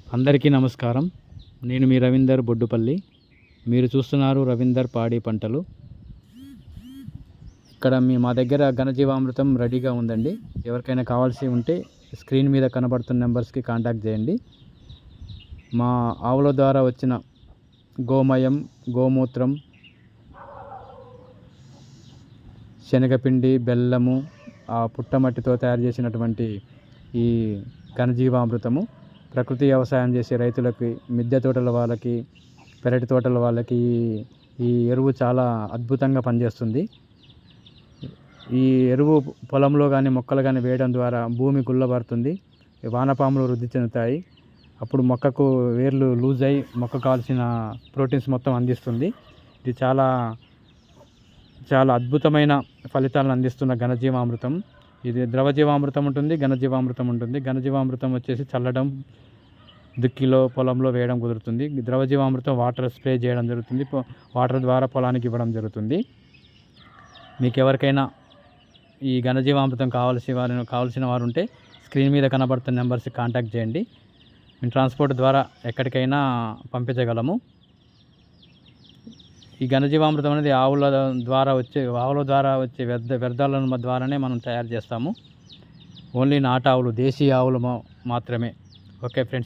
అందరికీ నమస్కారం. నేను మీ రవీందర్ బొడ్డుపల్లి. మీరు చూస్తున్నారు రవీందర్ పాడి పంటలు. ఇక్కడ మా దగ్గర ఘనజీవామృతం రెడీగా ఉందండి. ఎవరికైనా కావాల్సి ఉంటే స్క్రీన్ మీద కనబడుతున్న నెంబర్స్కి కాంటాక్ట్ చేయండి. మా ఆవుల ద్వారా వచ్చిన గోమయం, గోమూత్రం, శనగపిండి, బెల్లము, ఆ పుట్టమట్టితో తయారు చేసినటువంటి ఈ ఘనజీవామృతము ప్రకృతి వ్యవసాయం చేసే రైతులకి, మిద్దె తోటల వాళ్ళకి, పెరటి తోటల వాళ్ళకి ఈ ఎరువు చాలా అద్భుతంగా పనిచేస్తుంది. ఈ ఎరువు పొలంలో కానీ మొక్కలు కానీ వేయడం ద్వారా భూమి గుల్లబడుతుంది, వానపాములు వృద్ధి చెందుతాయి. అప్పుడు మొక్కకు వేర్లు లూజ్ అయ్యి మొక్కకు కావాల్సిన ప్రోటీన్స్ మొత్తం అందిస్తుంది. ఇది చాలా చాలా అద్భుతమైన ఫలితాలను అందిస్తున్న ఘనజీవామృతం. ఇది ద్రవజీవామృతం ఉంటుంది, ఘనజీవామృతం ఉంటుంది. ఘనజీవామృతం వచ్చేసి చల్లడం, దుక్కిలో పొలంలో వేయడం కుదురుతుంది. ద్రవజీవామృతం వాటర్ స్ప్రే చేయడం జరుగుతుంది, వాటర్ ద్వారా పొలానికి ఇవ్వడం జరుగుతుంది. మీకు ఎవరికైనా ఈ ఘనజీవామృతం కావాల్సిన వారు ఉంటే స్క్రీన్ మీద కనబడుతున్న నెంబర్స్కి కాంటాక్ట్ చేయండి. మేము ట్రాన్స్పోర్ట్ ద్వారా ఎక్కడికైనా పంపించగలము. ఈ ఘనజీవామృతం అనేది ఆవుల ద్వారా వచ్చే వ్యర్థాల ద్వారానే మనం తయారు చేస్తాము. ఓన్లీ నాటు ఆవులు, దేశీ ఆవులు మాత్రమే. Okay friends.